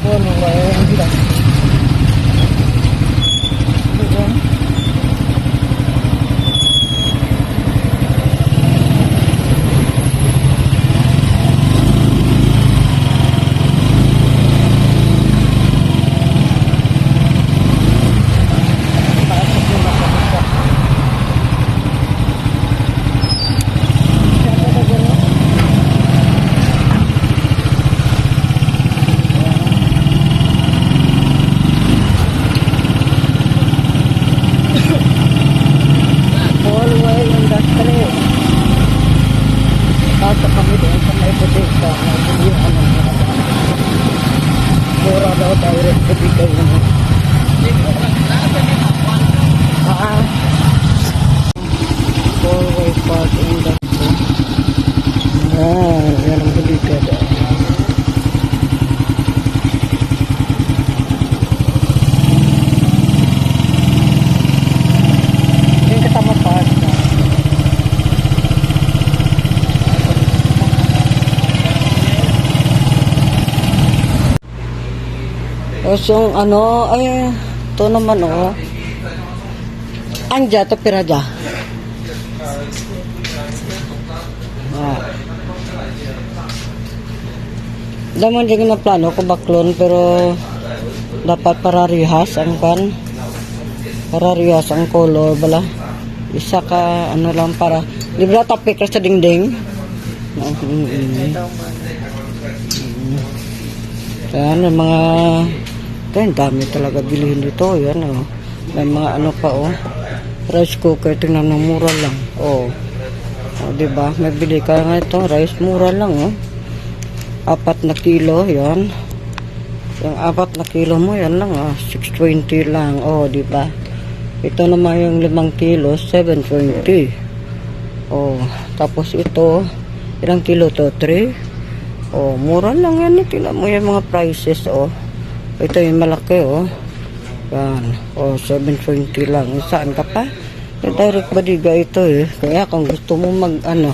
Ano ba yung gila? Mura daw direct bibigay naman. Four-way park in the yan ang bibigay. Yung katama park. So, ano, ay, ito naman, oh. Anja, ito piraja. Daman din na plano ko baklon, pero dapat pararihas ang pan. Pararihas ang color, bala. Isa ka, ano lang, para, libra tapik ka sa dingding. Yan, yung mga ang dami talaga bilihin dito. Yan, oh. May mga ano pa, oh. Rice cooker, tingnan mo, mura lang. Oh. Oh, diba? May bili ka nga ito. Rice, mura lang, oh. 4 na kilo, yan. Yung 4 na kilo mo, yan lang, oh. 620 lang. Oh, diba? Ito naman yung 5 kilo, 720. Oh. Tapos ito, ilang kilo to? 3. Oh, mura lang yan. Tingnan mo yung mga prices, oh. Ito yung malaki, oh. Yan. Oh, 720 lang. Saan ka pa? Yung direct badiga ito, eh. Kaya kung gusto mo mag, ano,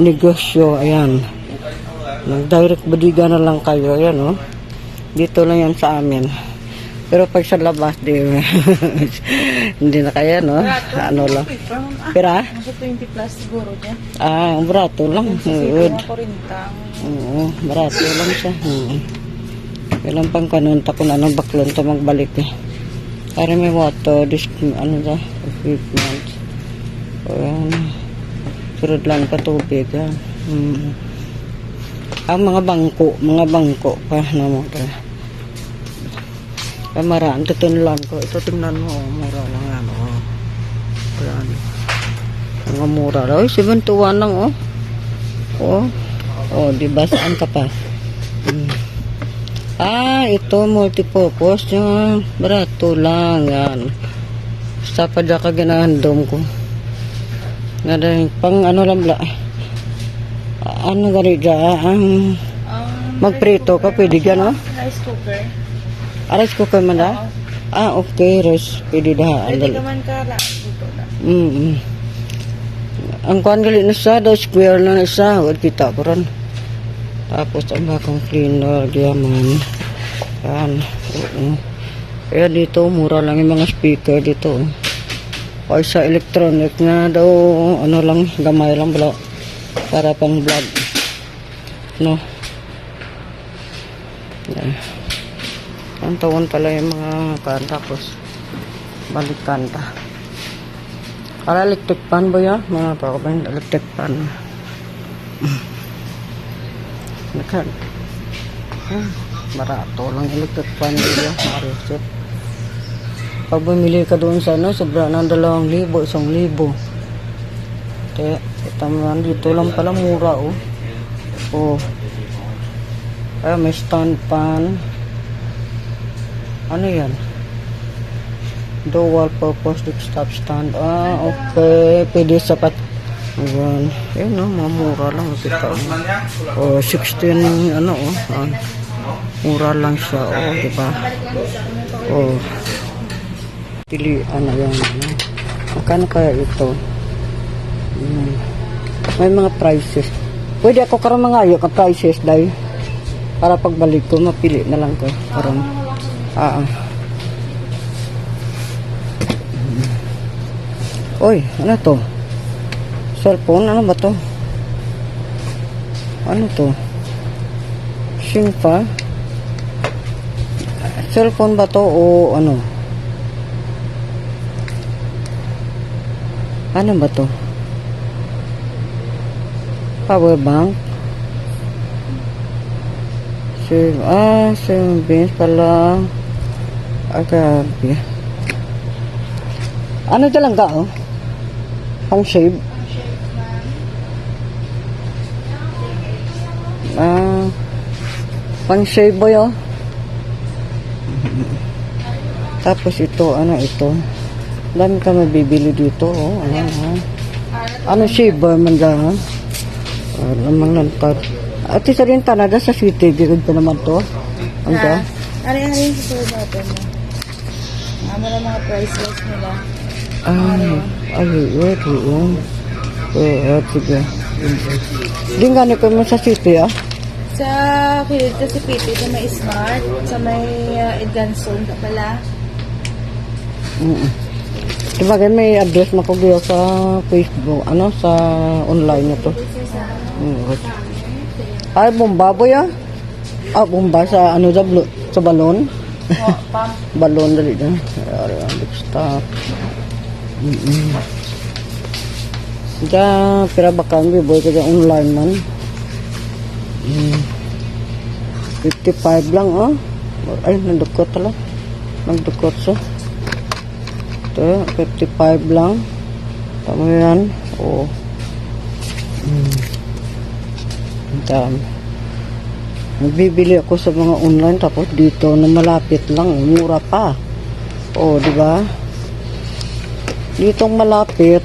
negosyo, ayan. Mag-direct badiga na lang kayo, ayan, oh. Dito lang yan sa amin. Pero pag sa labas, di, hindi na kaya, no? Ano lang. Pira? Nasa 20 plus siguro dyan. Ah, barato lang. Oo, barato lang siya. Kailan pang kanon, takon anong baklon to magbalik, eh. Para may water, ano ba, equipment. Ayan. Surod lang pa tubig, ha. Ang mga bangko pa na mo. Ay, maraan, titinlan ko. Ito, tingnan mo, mura lang yan, oh. Ayan. Mga mura lang. Ay, 721 lang, oh. Oh. Oh, diba, saan ka pa? Ah, ito, multipurpose. Yung barato lang, yan. Basta pa dyan ka ginahandom ko. Nga rin, pang ano lang bla. Ano gani dyan? Magprito ka, pwede dyan, no? Rice cooker. Ah, rice cooker man da? Ah, okay, rice. Pwede da. Pwede ka man ka lang. Dito na. Ang kuhan gali na sa, daw square na isa. Huwag kita ko rin. Tapos ang bakang cleaner, diyaman. Yan. Kaya dito, mura lang yung mga speaker dito. O sa electronic na daw, ano lang, gamay lang bala. Para pang vlog. No? Yan. Ang tawon pala yung mga kan. Tapos, balikan pa. Para electric pan ba yan? Mga pa ba yung electric pan? Nakan. Barato lang electric fan nila, Marisip. Pag bumili ka doon sa ano, sobra ng 2,000, 1,000. Kaya, kita mo dito lang pala mura, oh. Oh. Kaya may stand pan. Ano yan? Dual purpose desktop stand. Ah, okay. Pwede sapat. Ayan. Ayan, no, mamura lang. Kita, oh, 16, ano, oh. Ah, mura lang siya, oh, diba? Oh. Pilihan na yan, ano. Magkano kaya ito? May mga prices. Pwede ako karoon mga ayok ang prices, dahil. Para pagbalik ko, mapili na lang ko. Parang, Uy, ano to? Cellphone? Ano ba to? Ano to? Singpa? Cellphone ba to o ano? Ano ba to? Power bank? Savings pala. Grabe. Ano dalang ka, oh? Pang shave? Pang shave boy, oh. Tapos ito, ano ito? Dami ka mabibili dito, oh. Ano shaver man dyan, ha? Lamang lantad. At isa rin talaga sa city, gigod pa naman to. Ang ka? Ari-ari yung susunod natin mo. Ano mga price list nila. Wait, yun. Sige. Di nga ko mo sa city, ah? Sa Philip sa City, sa may Smart, sa may Edganson ka pala. Diba may address na ko sa Facebook, ano, sa online na to. Ay, bomba boy, ah? Bomba sa, ano, sa balon? Pump. Balon dali na. Ay, stop. Diyan, pira bakang boy ka dyan online man. 55 lang, oh. Ay, nandukot tala. Nandukot siya. Ito, 55 lang. Tama yan. Oo. Dami. Nagbibili ako sa mga online tapos dito na malapit lang, mura pa. Oh, di ba? Ditong malapit,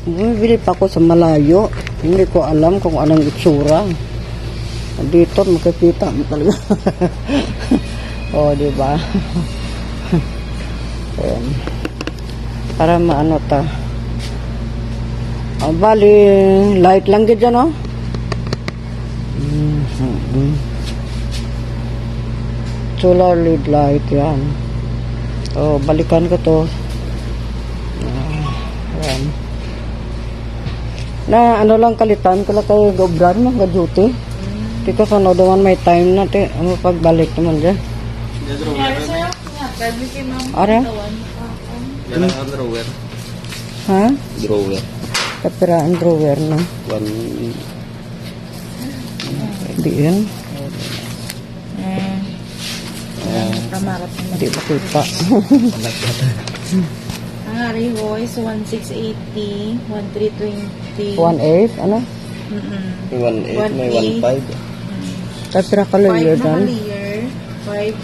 bumibili pa ako sa malayo. Hindi ko alam kung anong itsura. Dito makikita mo talaga. Oh, di ba? Ayan. Para maano ta. Bali, light lang gid dyan, oh. Solar lead light yan. Oh, balikan ko to. Ayan. Na ano lang kalitan ko lang kayo gobran mo ga duty. Dito sa no naman may time na te. Ano pagbalik naman dyan. Ara? Yan ang drawer. Ha? Drawer. Kapiraan drawer na. Hindi yan. Kamarap naman. Hindi makita. Ang Ari Voice, 1680, 1320. 1.8, ano? 1.8, may 1.5. Kapira ka 5 layer na dan. layer. 5.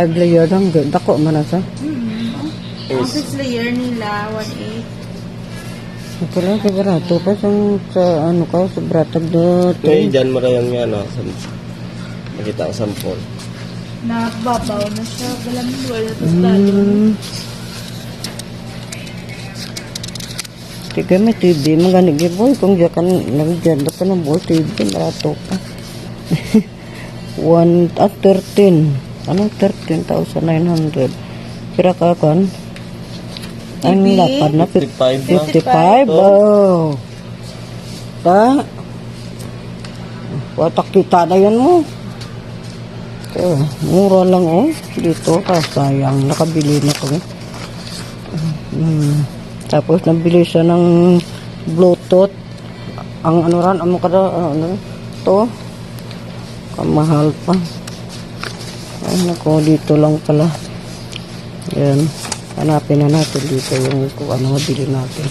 5 layer dan. Dako man na sa. Ang 6 layer nila, 1.8. Kaya barato pa sa ano ka, sa bratag na Ngayon dyan marayang yan, nakita ang sample. Nababaw na siya. Galamdual na tapos dalo. Tiga may TV, maganig boy. Kung diyan ka nag-genda ka ng boy, TV, barato pa. 13. Ano? 13,900. Kira ka kan? Ang lapad na 55 55. Oh. Ta? Watak kita na yan mo. Mura lang, oh. Dito ka, sayang. Nakabili na ko. Tapos nabili siya ng Bluetooth. Ang ano ran, amo kada, ano, to. Kamahal pa. Ay, nako, dito lang pala. Yan. Hanapin na natin dito yung kung ano mabili natin.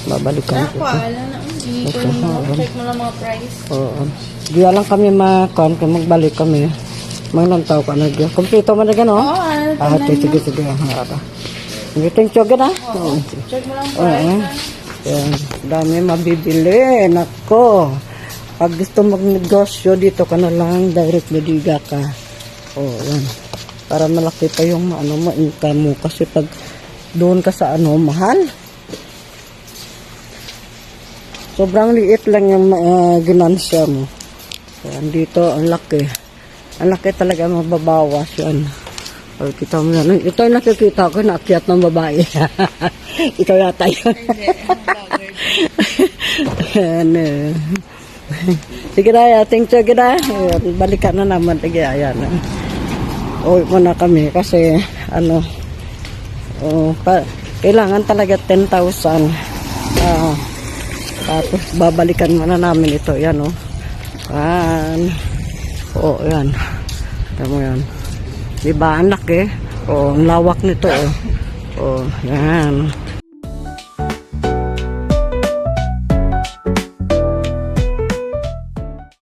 Babalikan ko. Alam na. Check mo lang mga price. Oo. Di lang kami makan kung magbalik kami. Mga tao ka na dyan. Kompleto man na gano'n? Oo, Sige. Harap. Thank you gano'n? Oo. check mo lang price. Yan. Dami mabibili. Nako. Pag gusto magnegosyo, dito ka na lang. Direct lidiga ka. Oo, yan. Para malaki pa yung ma-income mo. Kasi pag doon ka sa mahal. Sobrang liit lang yung ginansya mo. Yan, dito, ang laki. Ang laki talaga mababawas yan. O, kita mo yan. Ito yung nakikita ko, naakyat ng babae. Ikaw yata yun. Hindi, vlogger. Ayan, eh. Sige na, thank you, gina. Ayan, balikan na naman. Sige, ayan. Uwi mo na kami kasi, kailangan talaga 10,000. Tapos, babalikan mo na namin ito. Yan, oh. Yan. Oo, yan. Tama yan. Diba, ang laki? Oo, ang lawak nito, oh. Oh, yan.